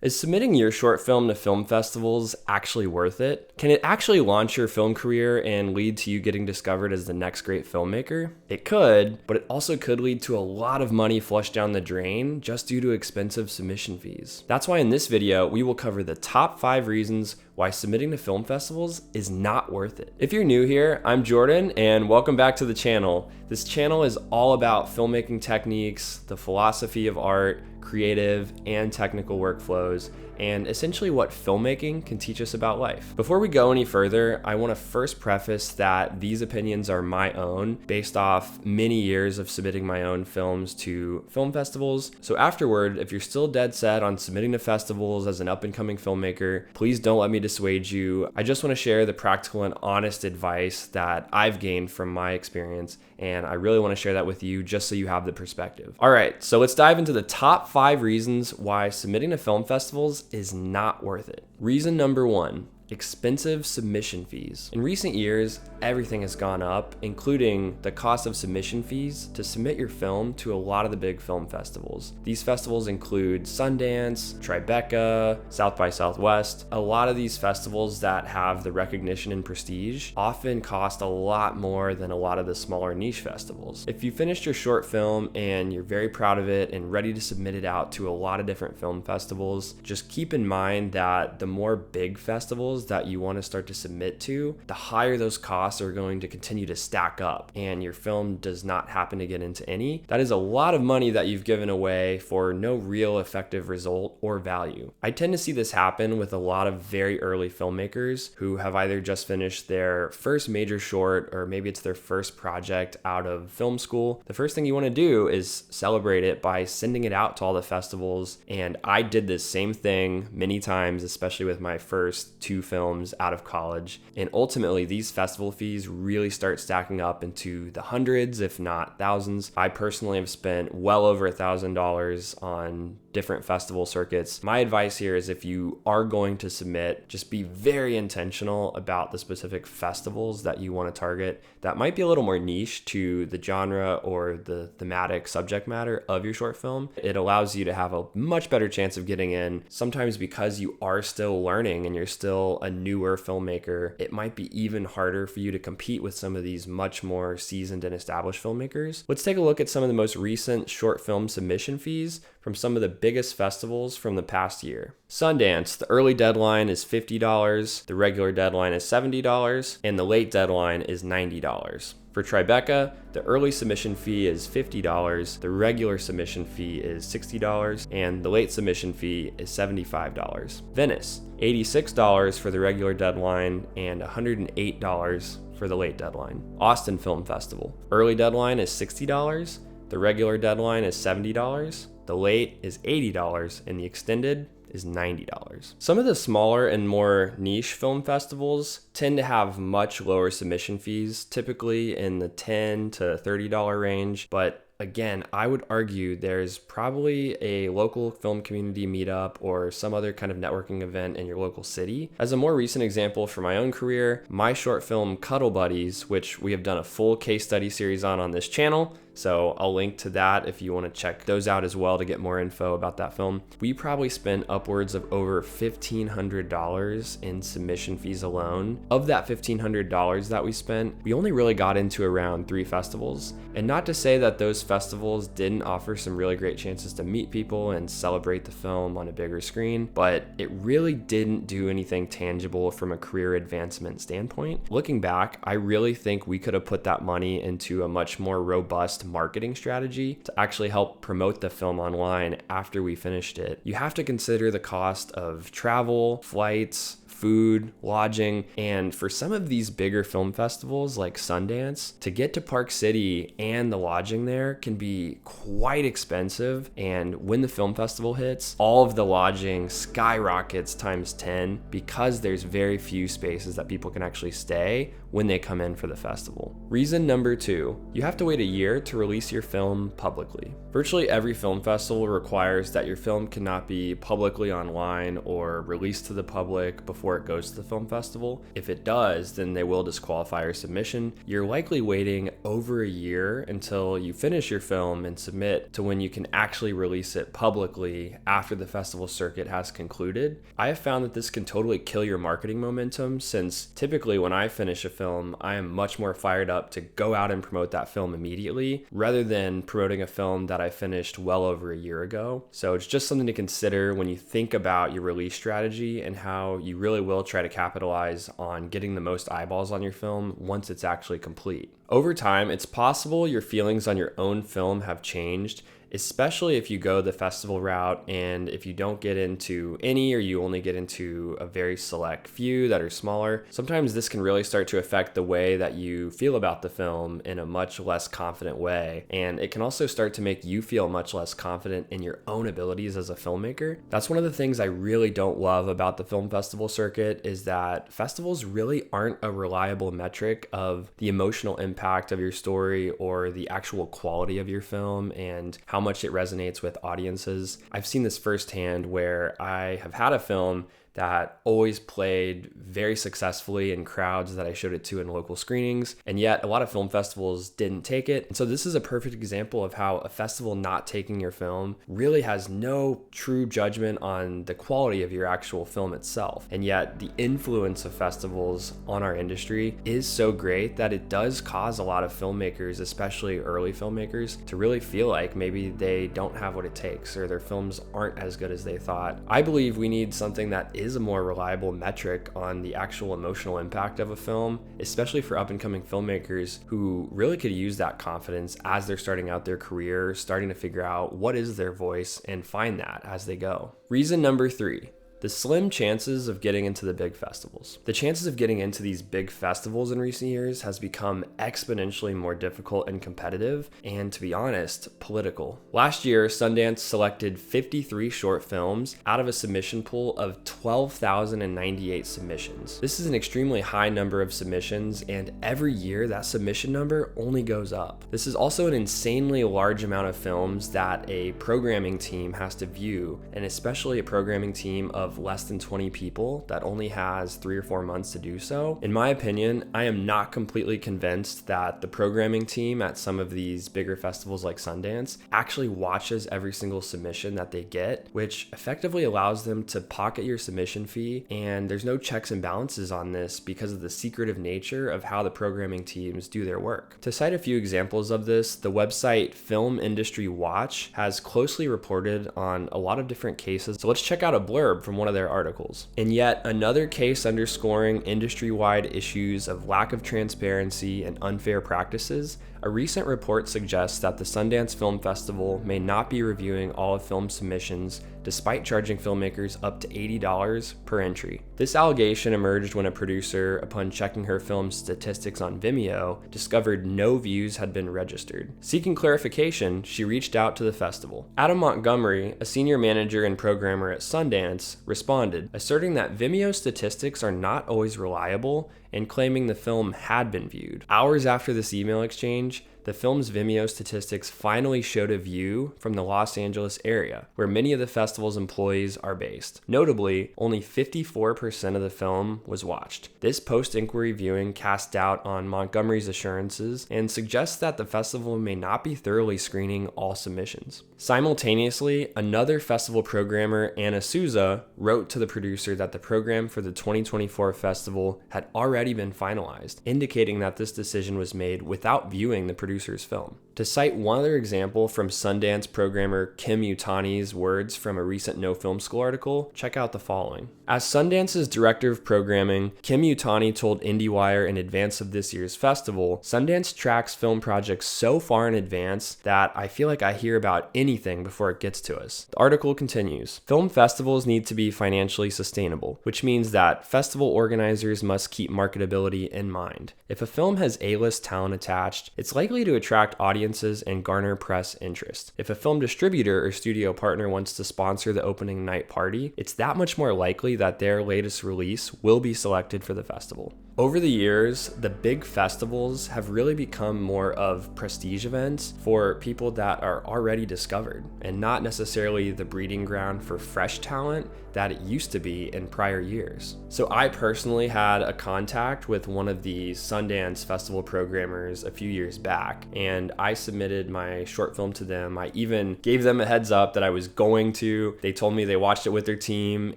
Is submitting your short film to film festivals actually worth it? Can it actually launch your film career and lead to you getting discovered as the next great filmmaker? It could, but it also could lead to a lot of money flushed down the drain just due to expensive submission fees. That's why in this video, we will cover the top 5 reasons why submitting to film festivals is not worth it. If you're new here, I'm Jordan and welcome back to the channel. This channel is all about filmmaking techniques, the philosophy of art, creative and technical workflows, and essentially what filmmaking can teach us about life. Before we go any further, I want to first preface that these opinions are my own, based off many years of submitting my own films to film festivals. So afterward, if you're still dead set on submitting to festivals as an up-and-coming filmmaker, please don't let me dissuade you. I just want to share the practical and honest advice that I've gained from my experience, and I really want to share that with you just so you have the perspective. All right, so let's dive into the top 5 reasons why submitting to film festivals is not worth it. Reason number 1, expensive submission fees. In recent years, everything has gone up, including the cost of submission fees to submit your film to a lot of the big film festivals. These festivals include Sundance, Tribeca, South by Southwest. A lot of these festivals that have the recognition and prestige often cost a lot more than a lot of the smaller niche festivals. If you finished your short film and you're very proud of it and ready to submit it out to a lot of different film festivals, just keep in mind that the more big festivals that you want to start to submit to, the higher those costs are going to continue to stack up, and your film does not happen to get into any. That is a lot of money that you've given away for no real effective result or value. I tend to see this happen with a lot of very early filmmakers who have either just finished their first major short or maybe it's their first project out of film school. The first thing you want to do is celebrate it by sending it out to all the festivals, and I did this same thing many times, especially with my first 2 films out of college. And ultimately, these festival fees really start stacking up into the hundreds, if not thousands. I personally have spent well over $1,000 on different festival circuits. My advice here is if you are going to submit, just be very intentional about the specific festivals that you want to target. That might be a little more niche to the genre or the thematic subject matter of your short film. It allows you to have a much better chance of getting in. Sometimes because you are still learning and you're still a newer filmmaker, it might be even harder for you to compete with some of these much more seasoned and established filmmakers. Let's take a look at some of the most recent short film submission fees from some of the biggest festivals from the past year. Sundance, the early deadline is $50, the regular deadline is $70, and the late deadline is $90. For Tribeca, the early submission fee is $50, the regular submission fee is $60, and the late submission fee is $75. Venice, $86 for the regular deadline and $108 for the late deadline. Austin Film Festival, early deadline is $60, the regular deadline is $70, the late is $80, and the extended is $90. Some of the smaller and more niche film festivals tend to have much lower submission fees, typically in the $10 to $30 range, but again, I would argue there's probably a local film community meetup or some other kind of networking event in your local city. As a more recent example from my own career, my short film Cuddle Buddies, which we have done a full case study series on this channel, so I'll link to that if you want to check those out as well to get more info about that film. We probably spent upwards of over $1,500 in submission fees alone. Of that $1,500 that we spent, we only really got into around 3 festivals. And not to say that those festivals didn't offer some really great chances to meet people and celebrate the film on a bigger screen, but it really didn't do anything tangible from a career advancement standpoint. Looking back, I really think we could have put that money into a much more robust marketing strategy to actually help promote the film online after we finished it. You have to consider the cost of travel, flights, food, lodging, and for some of these bigger film festivals like Sundance, to get to Park City and the lodging there can be quite expensive, and when the film festival hits, all of the lodging skyrockets times 10 because there's very few spaces that people can actually stay when they come in for the festival. Reason number 2, you have to wait a year to to release your film publicly. Virtually every film festival requires that your film cannot be publicly online or released to the public before it goes to the film festival. If it does, then they will disqualify your submission. You're likely waiting over a year until you finish your film and submit to when you can actually release it publicly after the festival circuit has concluded. I have found that this can totally kill your marketing momentum, since typically when I finish a film, I am much more fired up to go out and promote that film immediately rather than promoting a film that I finished well over a year ago. So it's just something to consider when you think about your release strategy and how you really will try to capitalize on getting the most eyeballs on your film once it's actually complete. Over time, it's possible your feelings on your own film have changed, especially if you go the festival route and if you don't get into any, or you only get into a very select few that are smaller. Sometimes this can really start to affect the way that you feel about the film in a much less confident way. And it can also start to make you feel much less confident in your own abilities as a filmmaker. That's one of the things I really don't love about the film festival circuit, is that festivals really aren't a reliable metric of the emotional impact of your story or the actual quality of your film and how much it resonates with audiences. I've seen this firsthand where I have had a film that always played very successfully in crowds that I showed it to in local screenings, and yet a lot of film festivals didn't take it. And so this is a perfect example of how a festival not taking your film really has no true judgment on the quality of your actual film itself. And yet the influence of festivals on our industry is so great that it does cause a lot of filmmakers, especially early filmmakers, to really feel like maybe they don't have what it takes or their films aren't as good as they thought. I believe we need something that is a more reliable metric on the actual emotional impact of a film, especially for up-and-coming filmmakers who really could use that confidence as they're starting out their career, starting to figure out what is their voice and find that as they go. Reason number 3. The slim chances of getting into the big festivals. The chances of getting into these big festivals in recent years has become exponentially more difficult and competitive, and to be honest, political. Last year, Sundance selected 53 short films out of a submission pool of 12,098 submissions. This is an extremely high number of submissions, and every year that submission number only goes up. This is also an insanely large amount of films that a programming team has to view, and especially a programming team of less than 20 people that only has 3 or 4 months to do so. In my opinion, I am not completely convinced that the programming team at some of these bigger festivals like Sundance actually watches every single submission that they get, which effectively allows them to pocket your submission fee, and there's no checks and balances on this because of the secretive nature of how the programming teams do their work. To cite a few examples of this, the website Film Industry Watch has closely reported on a lot of different cases, so let's check out a blurb from one of their articles. In yet another case underscoring industry-wide issues of lack of transparency and unfair practices, a recent report suggests that the Sundance Film Festival may not be reviewing all of film submissions despite charging filmmakers up to $80 per entry. This allegation emerged when a producer, upon checking her film's statistics on Vimeo, discovered no views had been registered. Seeking clarification, she reached out to the festival. Adam Montgomery, a senior manager and programmer at Sundance, responded, asserting that Vimeo statistics are not always reliable and claiming the film had been viewed. Hours after this email exchange, the film's Vimeo statistics finally showed a view from the Los Angeles area, where many of the festival's employees are based. Notably, only 54% of the film was watched. This post-inquiry viewing casts doubt on Montgomery's assurances and suggests that the festival may not be thoroughly screening all submissions. Simultaneously, another festival programmer, Anna Souza, wrote to the producer that the program for the 2024 festival had already been finalized, indicating that this decision was made without viewing the producer's film. To cite one other example from Sundance programmer Kim Utani's words from a recent No Film School article, check out the following. As Sundance's director of programming, Kim Utani told IndieWire in advance of this year's festival, Sundance tracks film projects so far in advance that I feel like I hear about anything before it gets to us. The article continues, film festivals need to be financially sustainable, which means that festival organizers must keep marketability in mind. If a film has A-list talent attached, it's likely to attract audiences and garner press interest. If a film distributor or studio partner wants to sponsor the opening night party, it's that much more likely that their latest release will be selected for the festival. Over the years, the big festivals have really become more of prestige events for people that are already discovered and not necessarily the breeding ground for fresh talent that it used to be in prior years. So I personally had a contact with one of the Sundance Festival programmers a few years back, and I submitted my short film to them. I even gave them a heads up that I was going to. They told me they watched it with their team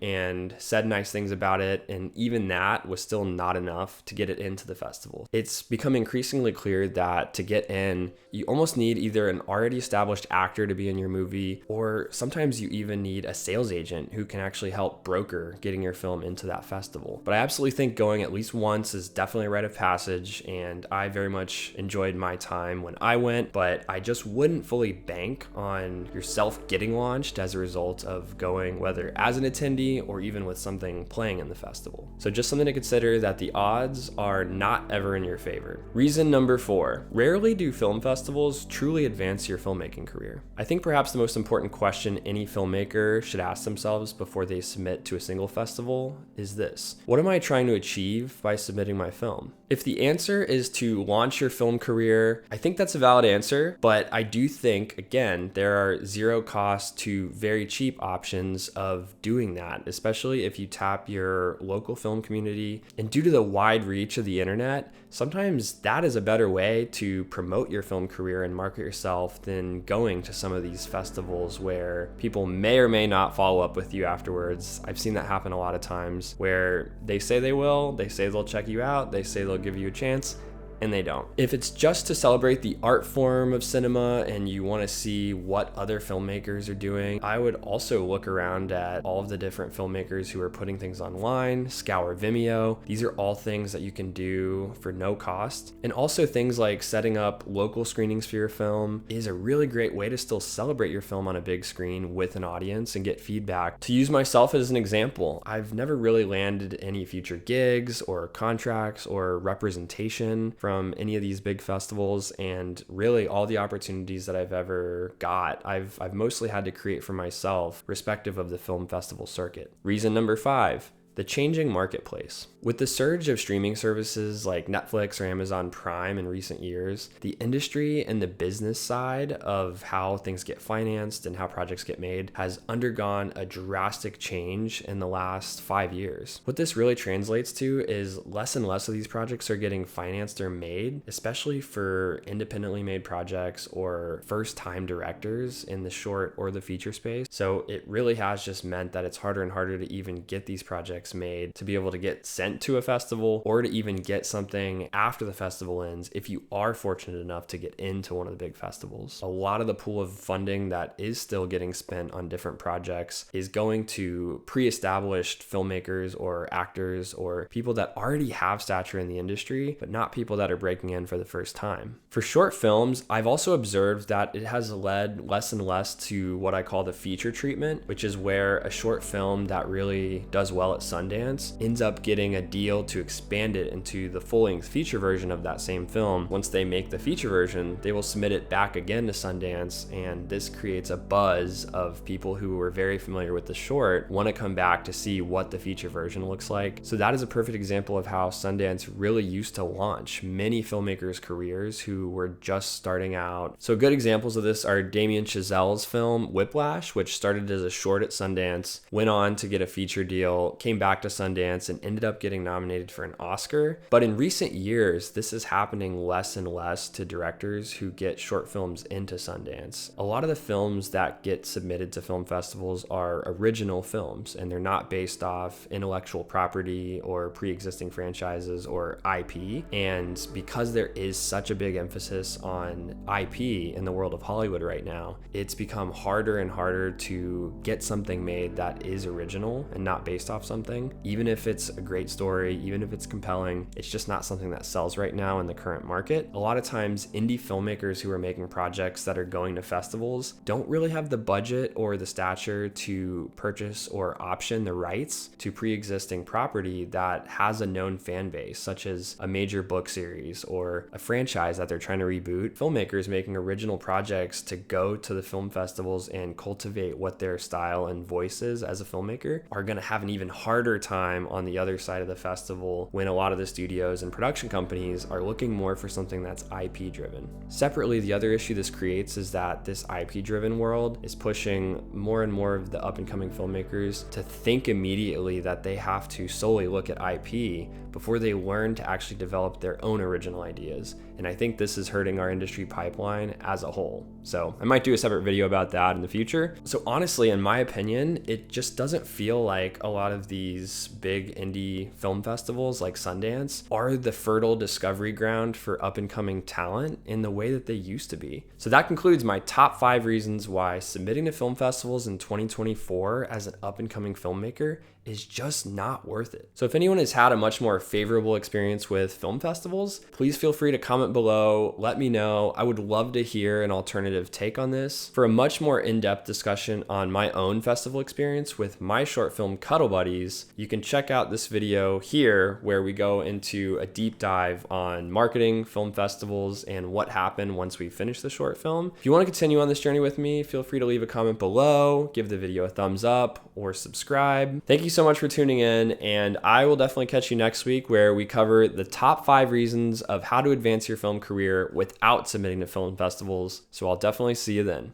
and said nice things about it, and even that was still not enough to get it into the festival. It's become increasingly clear that to get in, you almost need either an already established actor to be in your movie, or sometimes you even need a sales agent who can actually help broker getting your film into that festival. But I absolutely think going at least once is definitely a rite of passage, and I very much enjoyed my time when I went, but I just wouldn't fully bank on yourself getting launched as a result of going, whether as an attendee or even with something playing in the festival. So just something to consider, that the odds are not ever in your favor. Reason number 4, rarely do film festivals truly advance your filmmaking career. I think perhaps the most important question any filmmaker should ask themselves before they submit to a single festival is this: what am I trying to achieve by submitting my film? If the answer is to launch your film career, I think that's a valid answer, but I do think, again, there are zero cost to very cheap options of doing that, especially if you tap your local film community. And due to the wide reach of the internet, sometimes that is a better way to promote your film career and market yourself than going to some of these festivals where people may or may not follow up with you afterwards. I've seen that happen a lot of times, where they say they will, they say they'll check you out, they say they'll give you a chance, and they don't. If it's just to celebrate the art form of cinema and you want to see what other filmmakers are doing, I would also look around at all of the different filmmakers who are putting things online, scour Vimeo. These are all things that you can do for no cost. And also things like setting up local screenings for your film is a really great way to still celebrate your film on a big screen with an audience and get feedback. To use myself as an example, I've never really landed any future gigs or contracts or representation from any of these big festivals, and really all the opportunities that I've ever got, I've mostly had to create for myself, respective of the film festival circuit. Reason number 5, the changing marketplace. With the surge of streaming services like Netflix or Amazon Prime in recent years, the industry and the business side of how things get financed and how projects get made has undergone a drastic change in the last 5 years. What this really translates to is less and less of these projects are getting financed or made, especially for independently made projects or first-time directors in the short or the feature space. So it really has just meant that it's harder and harder to even get these projects made to be able to get sent to a festival, or to even get something after the festival ends if you are fortunate enough to get into one of the big festivals. A lot of the pool of funding that is still getting spent on different projects is going to pre-established filmmakers or actors or people that already have stature in the industry, but not people that are breaking in for the first time. For short films, I've also observed that it has led less and less to what I call the feature treatment, which is where a short film that really does well at Sundance ends up getting a deal to expand it into the full-length feature version of that same film. Once they make the feature version, they will submit it back again to Sundance, and this creates a buzz of people who were very familiar with the short want to come back to see what the feature version looks like. So that is a perfect example of how Sundance really used to launch many filmmakers' careers who were just starting out. So good examples of this are Damien Chazelle's film Whiplash, which started as a short at Sundance, went on to get a feature deal, came back to Sundance, and ended up getting nominated for an Oscar. But in recent years, this is happening less and less to directors who get short films into Sundance. A lot of the films that get submitted to film festivals are original films, and they're not based off intellectual property or pre-existing franchises or IP. And because there is such a big emphasis on IP in the world of Hollywood right now, it's become harder and harder to get something made that is original and not based off something. Even if it's a great story, even if it's compelling, it's just not something that sells right now in the current market. A lot of times, indie filmmakers who are making projects that are going to festivals don't really have the budget or the stature to purchase or option the rights to pre-existing property that has a known fan base, such as a major book series or a franchise that they're trying to reboot. Filmmakers making original projects to go to the film festivals and cultivate what their style and voice is as a filmmaker are going to have an even harder harder time on the other side of the festival when a lot of the studios and production companies are looking more for something that's IP driven. Separately, the other issue this creates is that this IP driven world is pushing more and more of the up and coming filmmakers to think immediately that they have to solely look at IP before they learn to actually develop their own original ideas. And I think this is hurting our industry pipeline as a whole. So I might do a separate video about that in the future. So honestly, in my opinion, it just doesn't feel like a lot of these big indie film festivals like Sundance are the fertile discovery ground for up and coming talent in the way that they used to be. So that concludes my top 5 reasons why submitting to film festivals in 2024 as an up and coming filmmaker is just not worth it. So if anyone has had a much more favorable experience with film festivals, please feel free to comment below. Let me know. I would love to hear an alternative take on this. For a much more in-depth discussion on my own festival experience with my short film Cuddle Buddies, you can check out this video here where we go into a deep dive on marketing, film festivals, and what happened once we finish the short film. If you want to continue on this journey with me, feel free to leave a comment below, give the video a thumbs up, or subscribe. Thank you so much for tuning in, and I will definitely catch you next week where we cover the top 5 reasons of how to advance your film career without submitting to film festivals. So I'll definitely see you then.